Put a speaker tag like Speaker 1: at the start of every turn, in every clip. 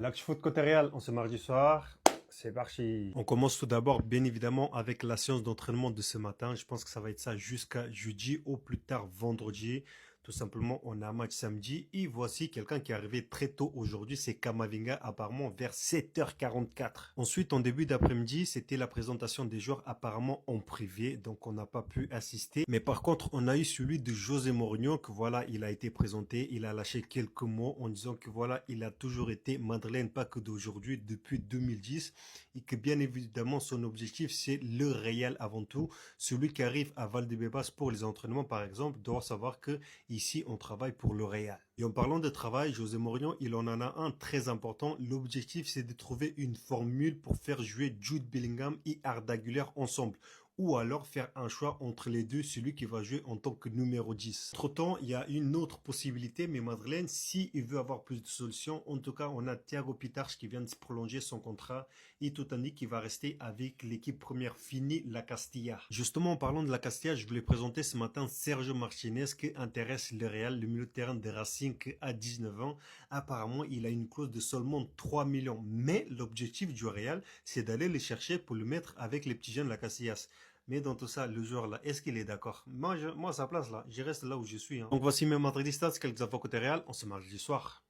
Speaker 1: L'actu foot côté Real, on se mardi soir. C'est parti. On commence tout d'abord, bien évidemment, avec la séance d'entraînement de ce matin. Je pense que ça va être ça jusqu'à jeudi, au plus tard vendredi. Tout simplement, on a un match samedi. Et voici quelqu'un qui est arrivé très tôt aujourd'hui. C'est Kamavinga, apparemment vers 7h44. Ensuite, en début d'après-midi, c'était la présentation des joueurs apparemment en privé. Donc, on n'a pas pu assister. Mais par contre, on a eu celui de José Mourinho, que voilà, il a été présenté. Il a lâché quelques mots en disant que voilà, il a toujours été Madeleine, pas que d'aujourd'hui, depuis 2010. Et que bien évidemment, son objectif, c'est le Real avant tout. Celui qui arrive à Valdebebas pour les entraînements, par exemple, doit savoir que ici, on travaille pour le Real. Et en parlant de travail, José Mourinho, il en a un très important. L'objectif, c'est de trouver une formule pour faire jouer Jude Bellingham et Arda Güler ensemble. Ou alors faire un choix entre les deux, celui qui va jouer en tant que numéro 10. Entre-temps, il y a une autre possibilité, mais Madeleine, s'il veut avoir plus de solutions, en tout cas, on a Thiago Pitars qui vient de se prolonger son contrat et tout indique qu'il va rester avec l'équipe première finie, la Castilla. Justement, en parlant de la Castilla, je voulais présenter ce matin Sergio Martinez qui intéresse le Real, le milieu de terrain de Racing à 19 ans. Apparemment, il a une clause de seulement 3 millions. Mais l'objectif du Real, c'est d'aller le chercher pour le mettre avec les petits jeunes de la Casillas. Mais dans tout ça, le joueur là, est-ce qu'il est d'accord? Moi, à sa place là, je reste là où je suis. Donc voici mes Madridistas, quelques infos côté Real. On se marche du soir.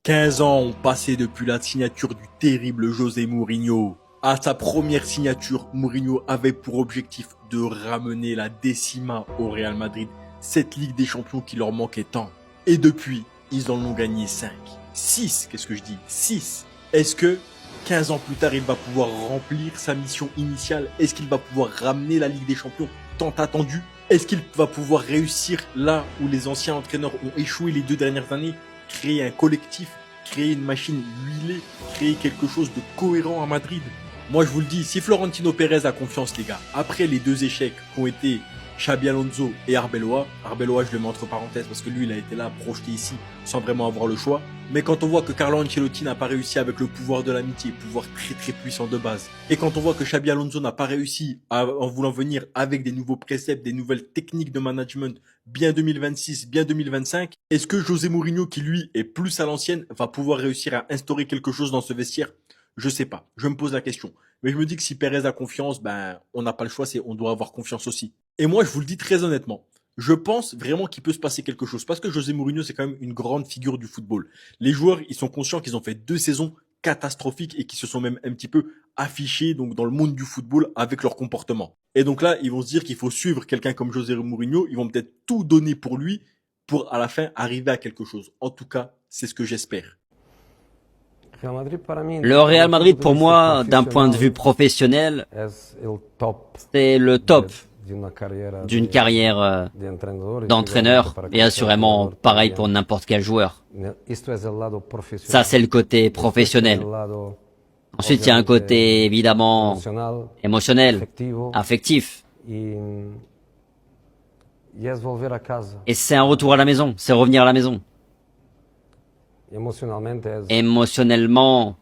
Speaker 2: 15 ans ont passé depuis la signature du terrible José Mourinho. À sa première signature, Mourinho avait pour objectif de ramener la décima au Real Madrid, cette Ligue des Champions qui leur manquait tant. Et depuis, ils en ont gagné 5. 6, qu'est-ce que je dis 6. Est-ce que 15 ans plus tard, il va pouvoir remplir sa mission initiale? Est-ce qu'il va pouvoir ramener la Ligue des Champions tant attendue? Est-ce qu'il va pouvoir réussir là où les anciens entraîneurs ont échoué les 2 dernières années? Créer un collectif, créer une machine huilée, créer quelque chose de cohérent à Madrid? Moi, je vous le dis, si Florentino Pérez a confiance, les gars, après les 2 échecs qu'ont été Xabi Alonso et Arbeloa, je le mets entre parenthèses parce que lui, il a été là, projeté ici, sans vraiment avoir le choix. Mais quand on voit que Carlo Ancelotti n'a pas réussi avec le pouvoir de l'amitié, pouvoir très très puissant de base, et quand on voit que Xabi Alonso n'a pas réussi en voulant venir avec des nouveaux préceptes, des nouvelles techniques de management, bien 2026, bien 2025, est-ce que José Mourinho, qui lui est plus à l'ancienne, va pouvoir réussir à instaurer quelque chose dans ce vestiaire? Je sais pas, je me pose la question. Mais je me dis que si Pérez a confiance, on n'a pas le choix, on doit avoir confiance aussi. Et moi, je vous le dis très honnêtement, je pense vraiment qu'il peut se passer quelque chose. Parce que José Mourinho, c'est quand même une grande figure du football. Les joueurs, ils sont conscients qu'ils ont fait 2 saisons catastrophiques et qui se sont même un petit peu affichés donc dans le monde du football avec leur comportement. Et donc là, ils vont se dire qu'il faut suivre quelqu'un comme José Mourinho. Ils vont peut-être tout donner pour lui pour à la fin arriver à quelque chose. En tout cas, c'est ce que j'espère.
Speaker 3: Le Real Madrid, pour moi, d'un point de vue professionnel, c'est le top d'une carrière d'entraîneur et assurément pareil pour n'importe quel joueur. Ça, c'est le côté professionnel. Ensuite, il y a un côté évidemment émotionnel, affectif. Et c'est un retour à la maison, c'est revenir à la maison. Émotionnellement,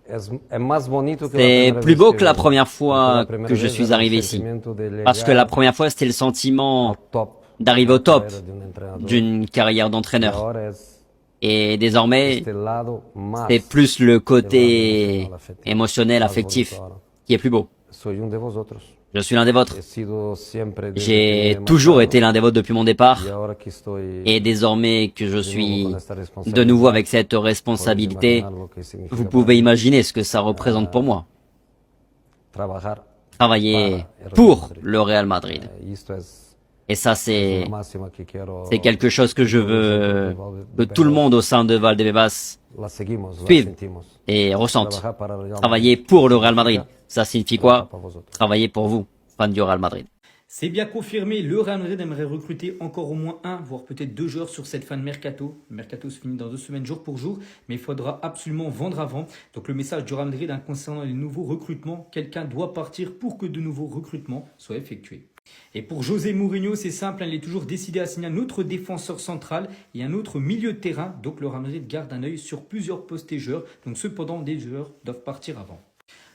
Speaker 3: c'est plus beau que la première fois que je suis arrivé ici. Parce que la première fois, c'était le sentiment d'arriver au top d'une carrière d'entraîneur. Et désormais, c'est plus le côté émotionnel, affectif, qui est plus beau. Je suis l'un des vôtres. J'ai toujours été l'un des vôtres depuis mon départ. Et désormais que je suis de nouveau avec cette responsabilité, vous pouvez imaginer ce que ça représente pour moi. Travailler pour le Real Madrid. Et ça, c'est quelque chose que je veux que tout le monde au sein de Valdebebas suive et ressente. Travailler pour le Real Madrid. Ça signifie quoi? Travailler pour vous, fans du Real Madrid.
Speaker 4: C'est bien confirmé, le Real Madrid aimerait recruter encore au moins 1, voire peut-être 2 joueurs sur cette fin de mercato. Le mercato se finit dans 2 semaines jour pour jour, mais il faudra absolument vendre avant. Donc le message du Real Madrid concernant les nouveaux recrutements, quelqu'un doit partir pour que de nouveaux recrutements soient effectués. Et pour José Mourinho, c'est simple, il est toujours décidé à signer un autre défenseur central et un autre milieu de terrain. Donc le Real Madrid garde un œil sur plusieurs postes et joueurs. Donc cependant, des joueurs doivent partir avant.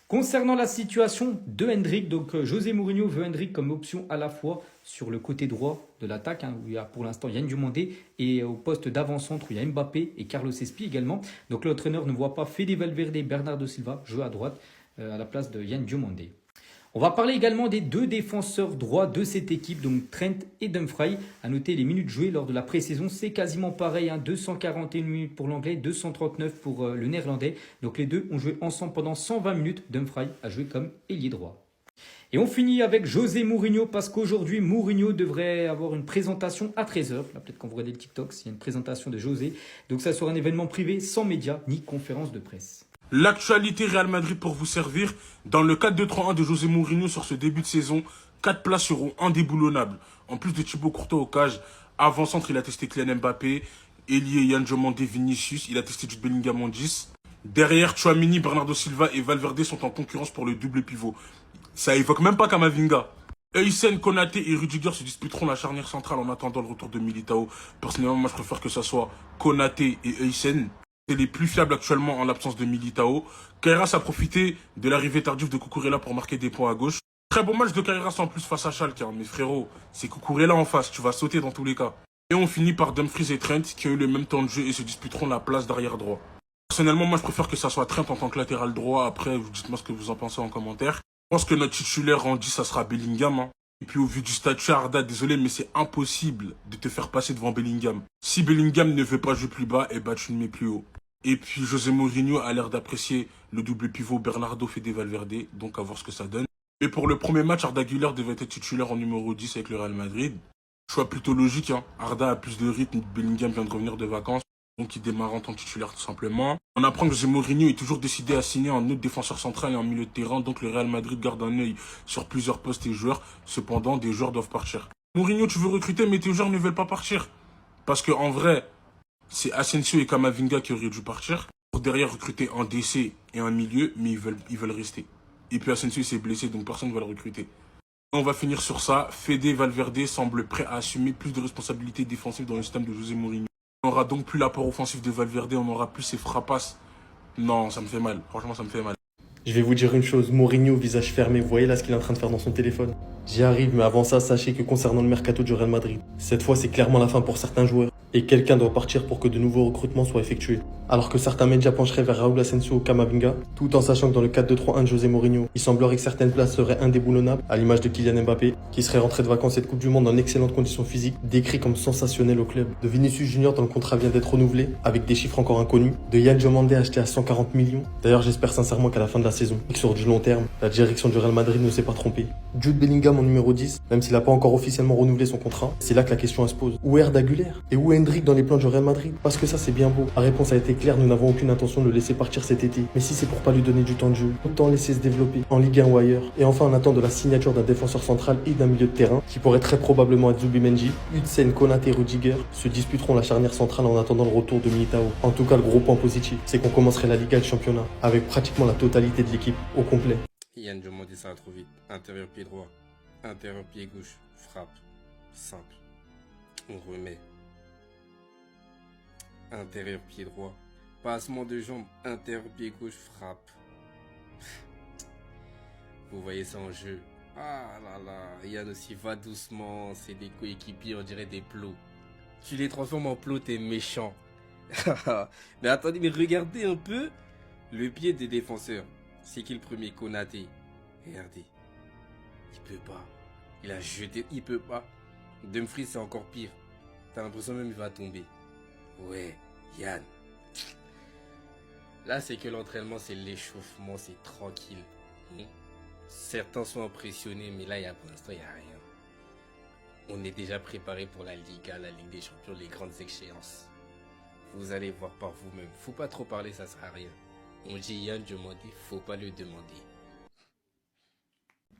Speaker 4: Concernant la situation de Hendrick, donc José Mourinho veut Hendrick comme option à la fois sur le côté droit de l'attaque, où il y a pour l'instant Yann Diomandé, et au poste d'avant-centre où il y a Mbappé et Carlos Espi également. Donc l'entraîneur ne voit pas Fede Valverde et Bernardo Silva jouer à droite à la place de Yann Diomandé. On va parler également des deux défenseurs droits de cette équipe, donc Trent et Dumfries. À noter les minutes jouées lors de la pré-saison, c'est quasiment pareil, 241 minutes pour l'anglais, 239 pour le néerlandais. Donc les deux ont joué ensemble pendant 120 minutes. Dumfries a joué comme ailier droit. Et on finit avec José Mourinho parce qu'aujourd'hui, Mourinho devrait avoir une présentation à 13h. Là, peut-être qu'on vous regardez le TikTok, s'il y a une présentation de José. Donc ça sera un événement privé sans médias ni conférence de presse.
Speaker 5: L'actualité Real Madrid pour vous servir. Dans le 4-2-3-1 de José Mourinho sur ce début de saison, 4 places seront indéboulonnables. En plus de Thibaut Courtois au cage, avant-centre, il a testé Kylian Mbappé, ailier Yann Diomandé, Vinicius, il a testé Jude Bellingham en 10. Derrière, Tchouaméni, Bernardo Silva et Valverde sont en concurrence pour le double pivot. Ça évoque même pas Kamavinga. Eysen, Konaté et Rudiger se disputeront la charnière centrale en attendant le retour de Militao. Personnellement, moi je préfère que ça soit Konaté et Eysen. C'est les plus fiables actuellement en l'absence de Militao. Kairas a profité de l'arrivée tardive de Cucurella pour marquer des points à gauche. Très bon match de Kairas en plus face à Schalke, mais frérot, c'est Cucurella en face, tu vas sauter dans tous les cas. Et on finit par Dumfries et Trent qui ont eu le même temps de jeu et se disputeront la place d'arrière droit. Personnellement, moi je préfère que ça soit Trent en tant que latéral droit. Après, vous dites-moi ce que vous en pensez en commentaire. Je pense que notre titulaire en 10, ça sera Bellingham. Et puis au vu du statut Arda, désolé, mais c'est impossible de te faire passer devant Bellingham. Si Bellingham ne veut pas jouer plus bas, eh ben tu le mets plus haut. Et puis José Mourinho a l'air d'apprécier le double pivot Bernardo Fede Valverde, donc à voir ce que ça donne. Et pour le premier match, Arda Güler devait être titulaire en numéro 10 avec le Real Madrid. Choix plutôt logique, Arda a plus de rythme, Bellingham vient de revenir de vacances, donc il démarre en tant que titulaire tout simplement. On apprend que José Mourinho est toujours décidé à signer un autre défenseur central et en milieu de terrain, donc le Real Madrid garde un œil sur plusieurs postes et joueurs. Cependant, des joueurs doivent partir. Mourinho, tu veux recruter, mais tes joueurs ne veulent pas partir. Parce que en vrai, c'est Asensio et Kamavinga qui auraient dû partir. Pour derrière recruter un DC et un milieu, mais ils veulent rester. Et puis Asensio s'est blessé, donc personne ne va le recruter. On va finir sur ça. Fede Valverde semble prêt à assumer plus de responsabilités défensives dans le système de José Mourinho. On n'aura donc plus l'apport offensif de Valverde, on n'aura plus ses frappasses. Non, ça me fait mal. Franchement, ça me fait mal.
Speaker 6: Je vais vous dire une chose, Mourinho, visage fermé, vous voyez là ce qu'il est en train de faire dans son téléphone. J'y arrive, mais avant ça, sachez que concernant le mercato du Real Madrid, cette fois c'est clairement la fin pour certains joueurs. Et quelqu'un doit partir pour que de nouveaux recrutements soient effectués. Alors que certains médias pencheraient vers Raúl Asensio ou Kamavinga, tout en sachant que dans le 4-2-3-1 de José Mourinho, il semblerait que certaines places seraient indéboulonnables, à l'image de Kylian Mbappé, qui serait rentré de vacances cette Coupe du Monde en excellentes conditions physiques, décrit comme sensationnel au club. De Vinicius Junior dont le contrat vient d'être renouvelé, avec des chiffres encore inconnus. De Yann Diomandé acheté à 140 millions. D'ailleurs, j'espère sincèrement qu'à la fin de la saison, et que sur du long terme, la direction du Real Madrid ne s'est pas trompée. Jude Bellingham en numéro 10, même s'il n'a pas encore officiellement renouvelé son contrat, c'est là que la question se pose. Où est Arda Güler? Et où est Hendrick dans les plans du Real Madrid? Parce que ça c'est bien beau. La réponse a été claire, nous n'avons aucune intention de le laisser partir cet été. Mais si c'est pour pas lui donner du temps de jeu, autant laisser se développer en Ligue 1 ou ailleurs. Et enfin on attend de la signature d'un défenseur central et d'un milieu de terrain, qui pourrait très probablement être Zubimendi. Huijsen, Konaté et Rudiger se disputeront la charnière centrale en attendant le retour de Militao. En tout cas le gros point positif, c'est qu'on commencerait la Liga et le championnat, avec pratiquement la totalité de l'équipe au complet.
Speaker 7: Yann Diomandé, ça va trop vite. Intérieur pied droit, intérieur pied gauche, frappe. Simple. On remet. Intérieur pied droit, passement de jambe, intérieur pied gauche, frappe. Vous voyez ça en jeu. Ah là là, Yann aussi va doucement, c'est des coéquipiers, on dirait des plots. Tu les transformes en plots, t'es méchant. Mais attendez, mais regardez un peu le pied des défenseurs. C'est qui le premier? Konaté. Regardez. Il peut pas. Il a jeté, il peut pas. Dumfries c'est encore pire. T'as l'impression même il va tomber. Ouais, Yann. Là c'est que l'entraînement c'est l'échauffement, c'est tranquille. Certains sont impressionnés mais là pour l'instant il n'y a rien. On est déjà préparé pour la Liga, la Ligue des Champions, les grandes échéances. Vous allez voir par vous-même. Faut pas trop parler, ça sert à rien. On dit Yann Diomandé, faut pas le demander.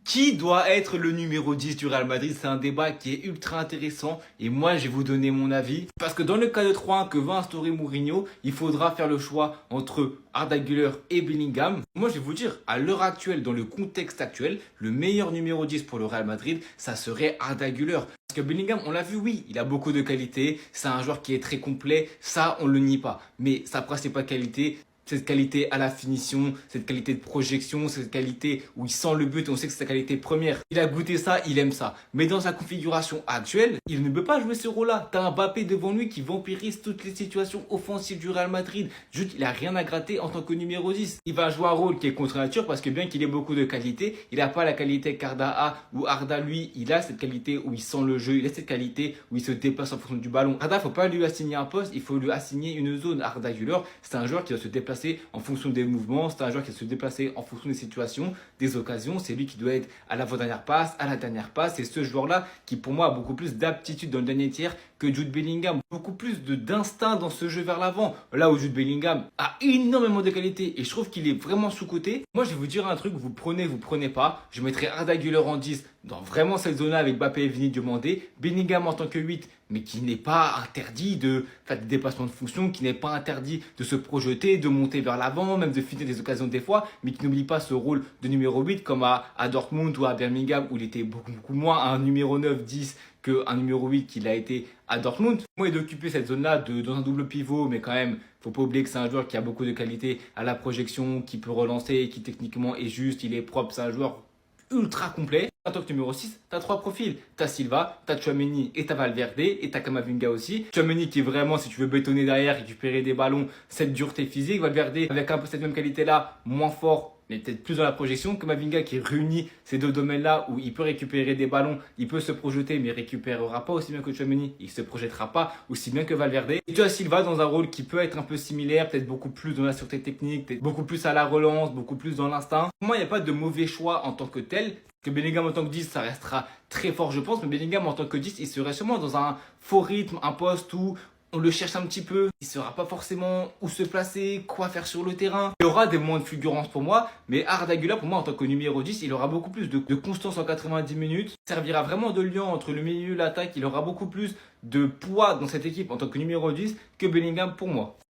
Speaker 8: Qui doit être le numéro 10 du Real Madrid? C'est un débat qui est ultra intéressant et moi je vais vous donner mon avis. Parce que dans le cas de 3-1 que va instaurer Mourinho, il faudra faire le choix entre Arda Güler et Bellingham. Moi je vais vous dire, à l'heure actuelle, dans le contexte actuel, le meilleur numéro 10 pour le Real Madrid, ça serait Arda Güler. Parce que Bellingham, on l'a vu, oui, il a beaucoup de qualités, c'est un joueur qui est très complet, ça on le nie pas. Mais sa principale qualité, cette qualité à la finition, cette qualité de projection, cette qualité où il sent le but et on sait que c'est sa qualité première. Il a goûté ça, il aime ça. Mais dans sa configuration actuelle, il ne peut pas jouer ce rôle-là. T'as un Mbappé devant lui qui vampirise toutes les situations offensives du Real Madrid. Juste, il a rien à gratter en tant que numéro 10. Il va jouer un rôle qui est contre nature parce que bien qu'il ait beaucoup de qualité, il n'a pas la qualité qu'Arda a, ou Arda lui, il a cette qualité où il sent le jeu, il a cette qualité où il se déplace en fonction du ballon. Arda, faut pas lui assigner un poste, il faut lui assigner une zone. Arda Güler, c'est un joueur qui va se déplacer en fonction des mouvements, c'est un joueur qui va se déplacer en fonction des situations, des occasions, c'est lui qui doit être à l'avant-dernière passe, à la dernière passe, c'est ce joueur-là qui pour moi a beaucoup plus d'aptitude dans le dernier tiers que Jude Bellingham, beaucoup plus d'instinct dans ce jeu vers l'avant, là où Jude Bellingham a énormément de qualité et je trouve qu'il est vraiment sous-coté. Moi je vais vous dire un truc, vous prenez pas, je mettrai Arda Güler en 10 dans vraiment cette zone-là avec Mbappé et Vini Diomandé, Bellingham en tant que 8, mais qui n'est pas interdit de faire des dépassements de fonction, qui n'est pas interdit de se projeter, de monter vers l'avant, même de finir des occasions des fois, mais qui n'oublie pas ce rôle de numéro 8 comme à Dortmund ou à Birmingham où il était beaucoup moins un numéro 9-10 qu'un numéro 8 qu'il a été à Dortmund. Moi, d'occuper cette zone-là dans un double pivot, mais quand même, faut pas oublier que c'est un joueur qui a beaucoup de qualité à la projection, qui peut relancer, qui techniquement est juste, il est propre, c'est un joueur ultra complet. En tant que numéro 6, tu as 3 profils. Tu as Silva, tu as Tchouaméni et tu as Valverde et tu as Camavinga aussi. Tchouaméni qui est vraiment, si tu veux bétonner derrière, récupérer des ballons, cette dureté physique. Valverde avec un peu cette même qualité-là, moins fort, mais peut-être plus dans la projection. Camavinga qui réunit ces deux domaines-là où il peut récupérer des ballons, il peut se projeter, mais il récupérera pas aussi bien que Tchouaméni. Il se projettera pas aussi bien que Valverde. Et tu as Silva dans un rôle qui peut être un peu similaire, peut-être beaucoup plus dans la sûreté technique, peut-être beaucoup plus à la relance, beaucoup plus dans l'instinct. Pour moi, il n'y a pas de mauvais choix en tant que tel. Que Bellingham en tant que 10, ça restera très fort, je pense. Mais Bellingham en tant que 10, il serait sûrement dans un faux rythme, un poste où on le cherche un petit peu. Il ne saura pas forcément où se placer, quoi faire sur le terrain. Il y aura des moments de fulgurance pour moi. Mais Arda Güler, pour moi, en tant que numéro 10, il aura beaucoup plus de constance en 90 minutes. Il servira vraiment de lien entre le milieu et l'attaque. Il aura beaucoup plus de poids dans cette équipe en tant que numéro 10 que Bellingham pour moi.